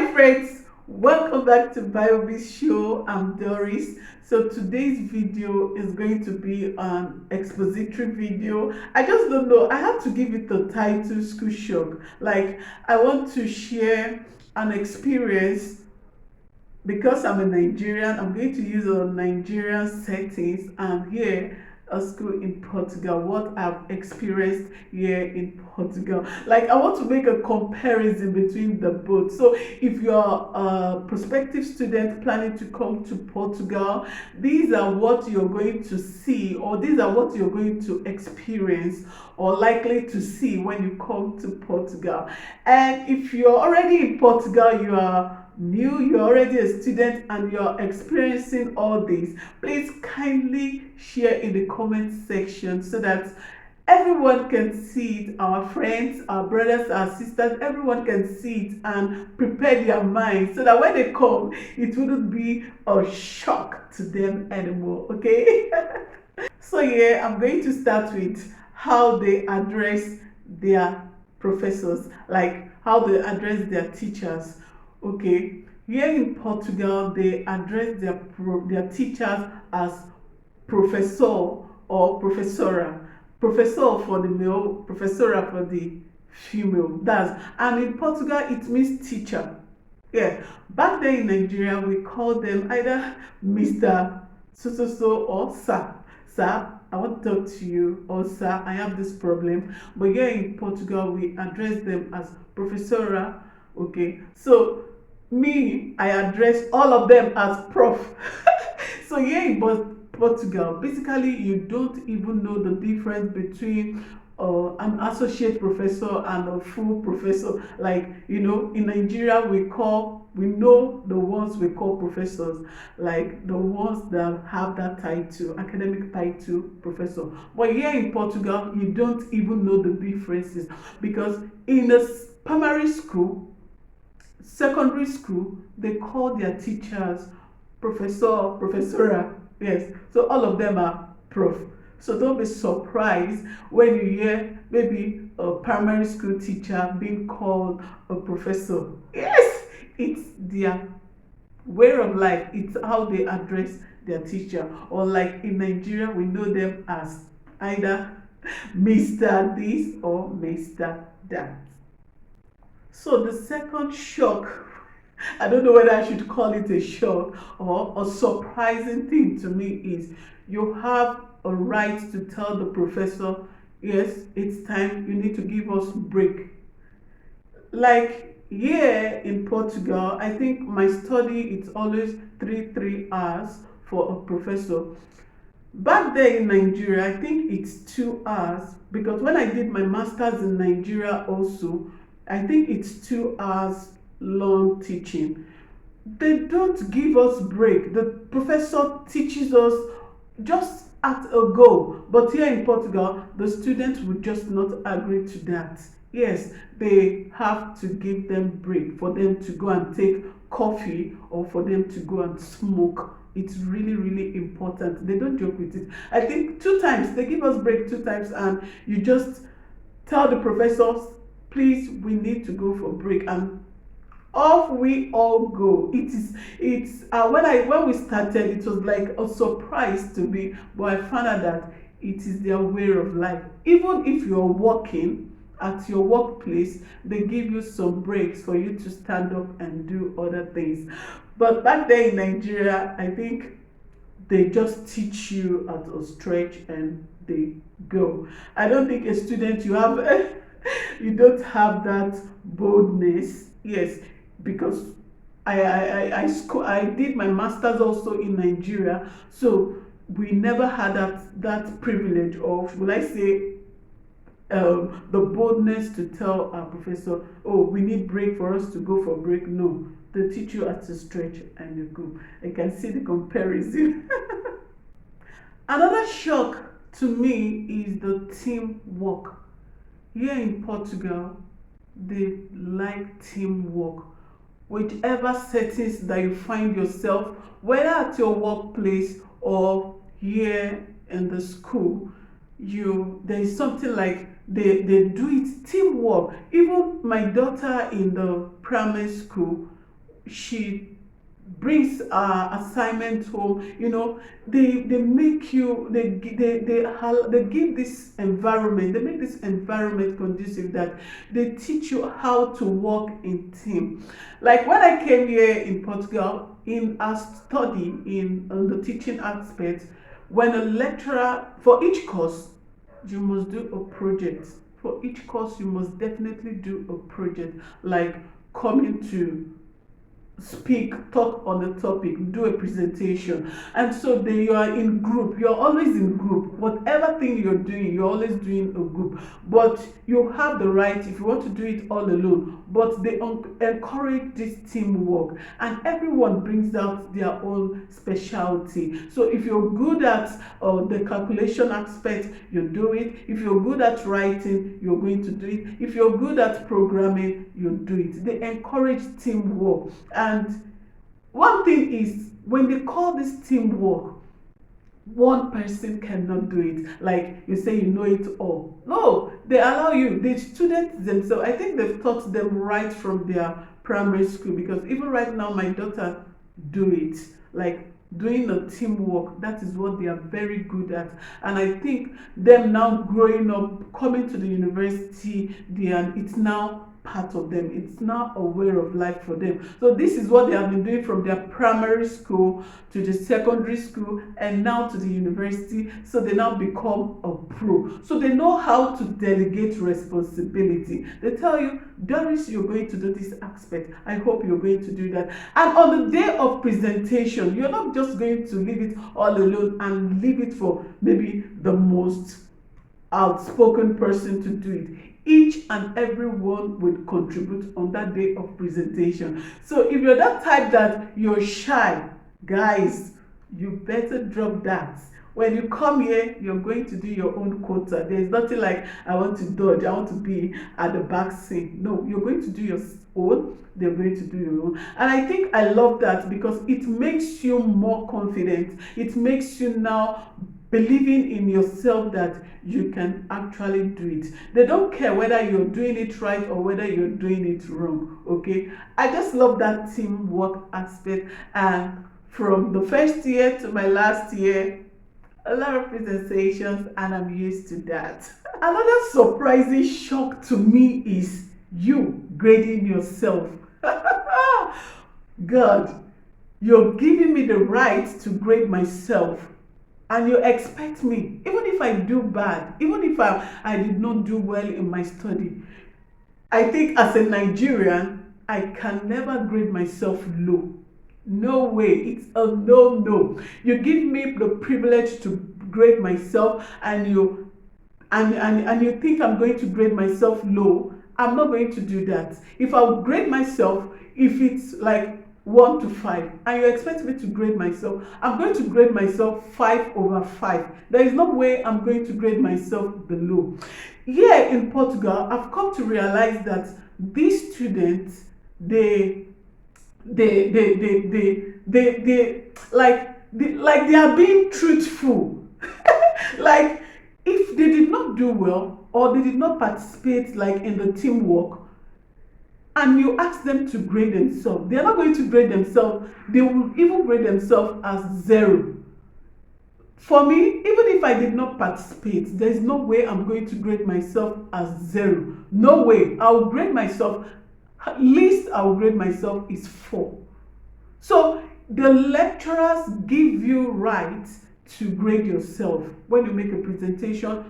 Hi friends, welcome back to bayoandobi show. I'm Doris. So today's video is going to be an expository video. I just don't know, I have to give it the title school shock. Like, I want to share an experience. Because I'm a Nigerian, I'm going to use a Nigerian settings and here a school in Portugal, what I've experienced here in Portugal. Like, I want to make a comparison between the both. So if you're a prospective student planning to come to Portugal, these are what you're going to see, or these are what you're going to experience or likely to see when you come to Portugal. And if you're already in Portugal, you are new, you're already a student and you're experiencing all this, please kindly share in the comment section so that everyone can see it. Our friends, our brothers, our sisters, everyone can see it and prepare their minds so that when they come, it wouldn't be a shock to them anymore. Okay. So yeah, I'm going to start with how they address their professors, like how they address their teachers. Okay, here in Portugal, they address their teachers as professor or professora. Professor for the male, professora for the female. And in Portugal it means teacher. Yeah, back then in Nigeria we call them either Mr. So or Sir. Sir, I want to talk to you, or Sir, I have this problem. But here in Portugal we address them as professora. Okay, so me, I address all of them as prof. So here in Portugal, basically you don't even know the difference between an associate professor and a full professor. Like, in Nigeria we know the ones we call professors, like the ones that have that title, academic title, professor. But here in Portugal, you don't even know the differences, because in a primary school, secondary school, they call their teachers professor, professora. Yes, so all of them are prof. So don't be surprised when you hear maybe a primary school teacher being called a professor. Yes, it's their way of life, it's how they address their teacher. Or like in Nigeria, we know them as either Mr. this or Mr. that. So the second shock, I don't know whether I should call it a shock or a surprising thing to me, is you have a right to tell the professor, yes, it's time, you need to give us break. Like here in Portugal, I think my study, it's always 3 hours for a professor. Back there in Nigeria, I think it's 2 hours, because when I did my master's in Nigeria also, I think it's 2 hours long teaching. They don't give us break. The professor teaches us just at a go. But here in Portugal, the students would just not agree to that. Yes, they have to give them break for them to go and take coffee or for them to go and smoke. It's really, really important. They don't joke with it. I think 2 times, they give us break 2 times, and you just tell the professors, please, we need to go for break, and off we all go. It's when we started, it was like a surprise to me, but I found out that it is their way of life. Even if you're working at your workplace, they give you some breaks for you to stand up and do other things. But back there in Nigeria, I think they just teach you at a stretch and they go. I don't think a student, you have you don't have that boldness. Yes, because I did my master's also in Nigeria, so we never had that privilege, or will I say the boldness to tell our professor, oh, we need break for us to go for break. No, they teach you at a stretch and you go. I can see the comparison. Another shock to me is the teamwork. Here in Portugal, they like teamwork. Whichever settings that you find yourself, whether at your workplace or here in the school, there is something like they do it teamwork. Even my daughter in the primary school, she brings assignment home, they make you, they give this environment, they make this environment conducive that they teach you how to work in team. Like when I came here in Portugal, in our study in on the teaching aspect, when a lecturer, for each course you must do a project. For each course you must definitely do a project, like coming to speak, talk on the topic, do a presentation. And so you are in group, you're always in group. Whatever thing you're doing, you're always doing a group. But you have the right, if you want to do it all alone, but they encourage this teamwork, and everyone brings out their own specialty. So if you're good at the calculation aspect, you do it. If you're good at writing, you're going to do it. If you're good at programming, you do it. They encourage teamwork. And one thing is, when they call this teamwork, one person cannot do it. Like you say, you know it all. No, they allow you. The students themselves, I think they've taught them right from their primary school, because even right now my daughter do it. Like doing the teamwork, that is what they are very good at. And I think them now growing up, coming to the university, it's now part of them. It's now a way of life for them. So this is what they have been doing from their primary school to the secondary school and now to the university. So they now become a pro. So they know how to delegate responsibility. They tell you, Doris, you're going to do this aspect. I hope you're going to do that. And on the day of presentation, you're not just going to leave it all alone and leave it for maybe the most outspoken person to do it. Each and every one will contribute on that day of presentation. So if you're that type that you're shy, guys, you better drop that. When you come here, you're going to do your own quota. There's nothing like, I want to dodge, I want to be at the back seat. No, you're going to do your own, they're going to do your own. And I think I love that, because it makes you more confident. It makes you now believing in yourself that you can actually do it. They don't care whether you're doing it right or whether you're doing it wrong. Okay, I just love that teamwork aspect. And from the first year to my last year, a lot of presentations, and I'm used to that. Another surprising shock to me is you grading yourself. God, you're giving me the right to grade myself. And you expect me, even if I do bad, even if I did not do well in my study, I think as a Nigerian, I can never grade myself low. No way, it's a no. You give me the privilege to grade myself, and you think I'm going to grade myself low. I'm not going to do that. If I grade myself, if it's like 1 to 5 and you expect me to grade myself, I'm going to grade myself 5/5. There is no way I'm going to grade myself below. Here in Portugal, I've come to realize that these students, they are being truthful. Like if they did not do well or they did not participate like in the teamwork, and you ask them to grade themselves, they are not going to grade themselves. They will even grade themselves as 0. For me, even if I did not participate, there is no way I'm going to grade myself as 0. No way. I'll grade myself, least I'll grade myself is 4. So the lecturers give you right to grade yourself when you make a presentation.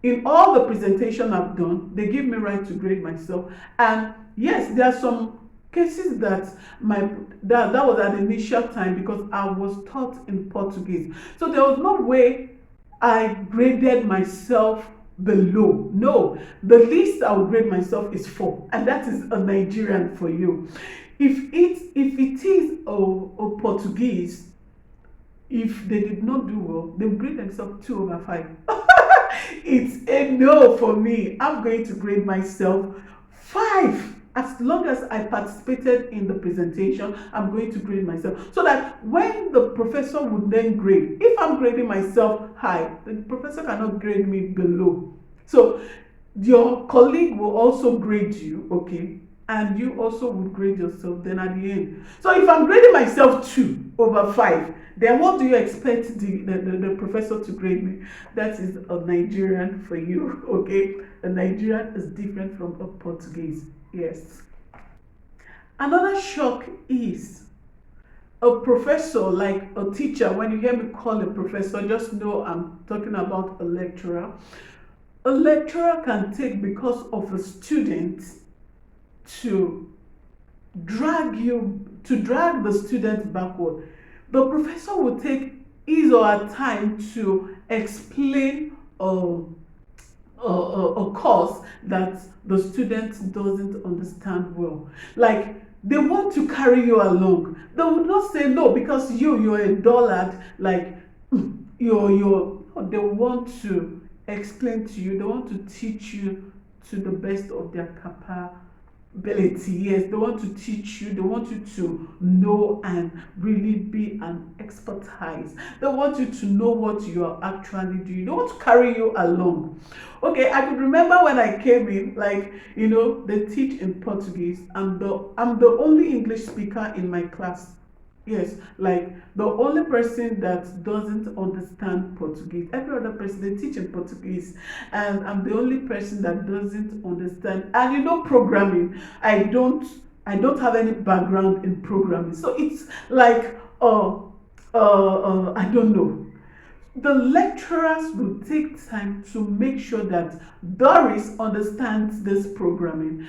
In all the presentation I've done, they give me right to grade myself. And yes, there are some cases that was at the initial time, because I was taught in Portuguese. So there was no way I graded myself below. No, the least I would grade myself is 4, and that is a Nigerian for you. If it is a Portuguese, if they did not do well, they will grade themselves 2/5. It's a no for me. I'm going to grade myself 5. As long as I participated in the presentation, I'm going to grade myself. So that when the professor would then grade, if I'm grading myself high, the professor cannot grade me below. So your colleague will also grade you, okay? and you also would grade yourself then at the end. So if I'm grading myself 2/5, then what do you expect the professor to grade me? That is a Nigerian for you, okay? A Nigerian is different from a Portuguese. Yes. Another shock is a professor, like a teacher. When you hear me call a professor, just know I'm talking about a lecturer. A lecturer can take because of a student to drag the student backward. The professor will take his or her time to explain a course that the student doesn't understand well. Like, they want to carry you along. They would not say no because you're a dullard. Like, they want to explain to you. They want to teach you to the best of their capability. Yes, they want to teach you. They want you to know and really be an expertise. They want you to know what you are actually doing. They want to carry you along. Okay, I could remember when I came in, like, they teach in Portuguese. I'm the only English speaker in my class. Yes, like the only person that doesn't understand Portuguese. Every other person, they teach in Portuguese, and I'm the only person that doesn't understand. And programming, I don't have any background in programming, so it's like I don't know. The lecturers will take time to make sure that Doris understands this programming.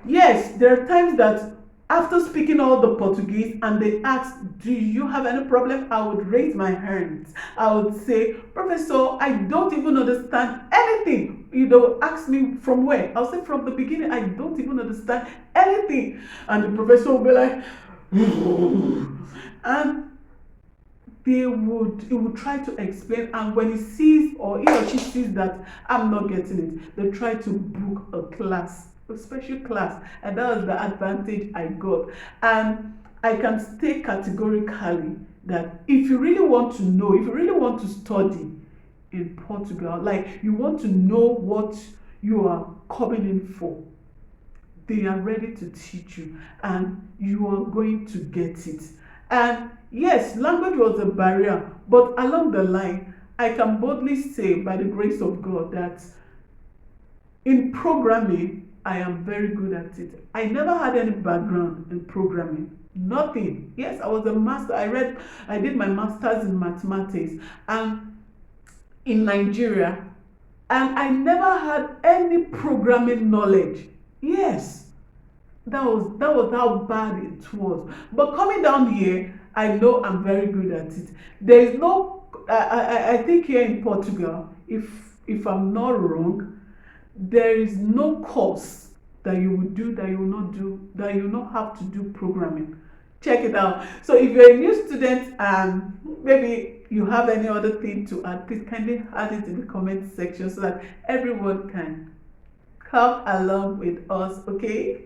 Yes, there are times that after speaking all the Portuguese and they ask, do you have any problem? I would raise my hand. I would say, Professor, I don't even understand anything. Ask me from where? I'll say from the beginning, I don't even understand anything. And the professor will be like, and he would try to explain, and when he sees or he or she sees that I'm not getting it, they try to book a special class, and that was the advantage I got. And I can state categorically that if you really want to know, if you really want to study in Portugal, like you want to know what you are coming in for, they are ready to teach you and you are going to get it. And yes, language was a barrier, but along the line, I can boldly say by the grace of God that in programming, I am very good at it. I never had any background in programming. Nothing. Yes, I was a master. I did my master's in mathematics and in Nigeria, and I never had any programming knowledge. Yes, that was how bad it was. But coming down here, I know I'm very good at it. There is no, I think here in Portugal, if I'm not wrong, there is no course that you will do that you will not do, that you will not have to do programming. Check it out. So if you're a new student and maybe you have any other thing to add, please kindly add it in the comment section so that everyone can come along with us, okay?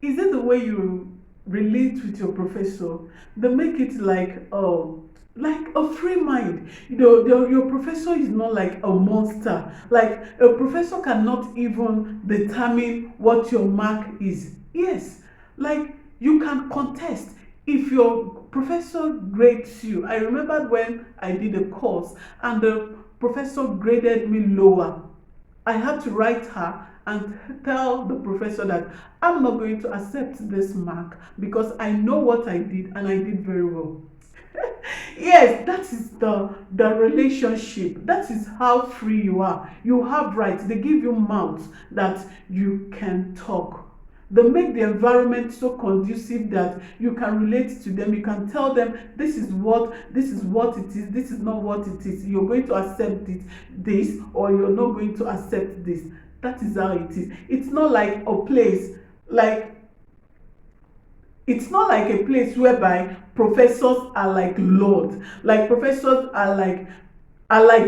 Is it the way you relate with your professor? They make it like a free mind. Your professor is not like a monster. Like a professor cannot even determine what your mark is. Yes, like you can contest if your professor grades you. I remembered when I did a course and the professor graded me lower. I had to write her and tell the professor that I'm not going to accept this mark because I know what I did and I did very well. Yes, that is the relationship. That is how free you are. You have rights. They give you mouths that you can talk. They make the environment so conducive that you can relate to them. You can tell them this is what it is, this is not what it is. You're going to accept this, or you're not going to accept this. That is how it is. It's not like a place whereby professors are like Lord. Like professors are like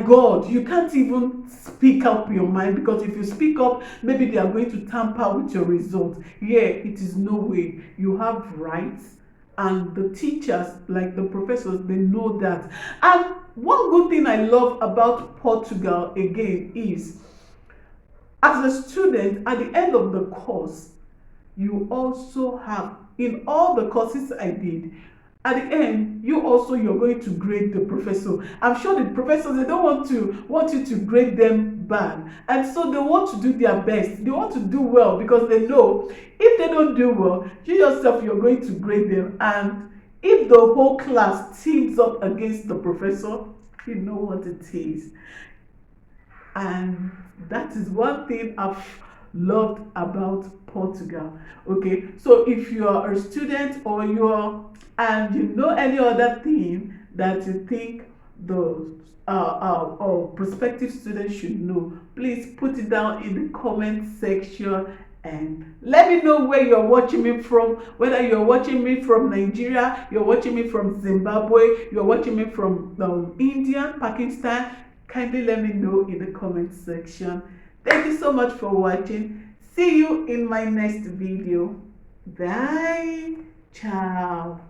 God. You can't even speak up your mind, because if you speak up, maybe they are going to tamper with your results. Yeah, it is no way. You have rights, and the teachers, like the professors, they know that. And one good thing I love about Portugal again is, as a student, at the end of the course, you also have in all the courses I did. At the end, you're going to grade the professor. I'm sure the professors, they don't want you to grade them bad, and so they want to do their best. They want to do well because they know if they don't do well, you yourself, you're going to grade them. And if the whole class teams up against the professor, you know what it is. And that is one thing I've loved about Portugal. Okay, so if you are a student or and you know any other thing that you think the or prospective students should know, please put it down in the comment section and let me know where you're watching me from, whether you're watching me from Nigeria, you're watching me from Zimbabwe, you're watching me from India, Pakistan. Kindly let me know in the comment section. Thank you so much for watching. See you in my next video. Bye. Ciao.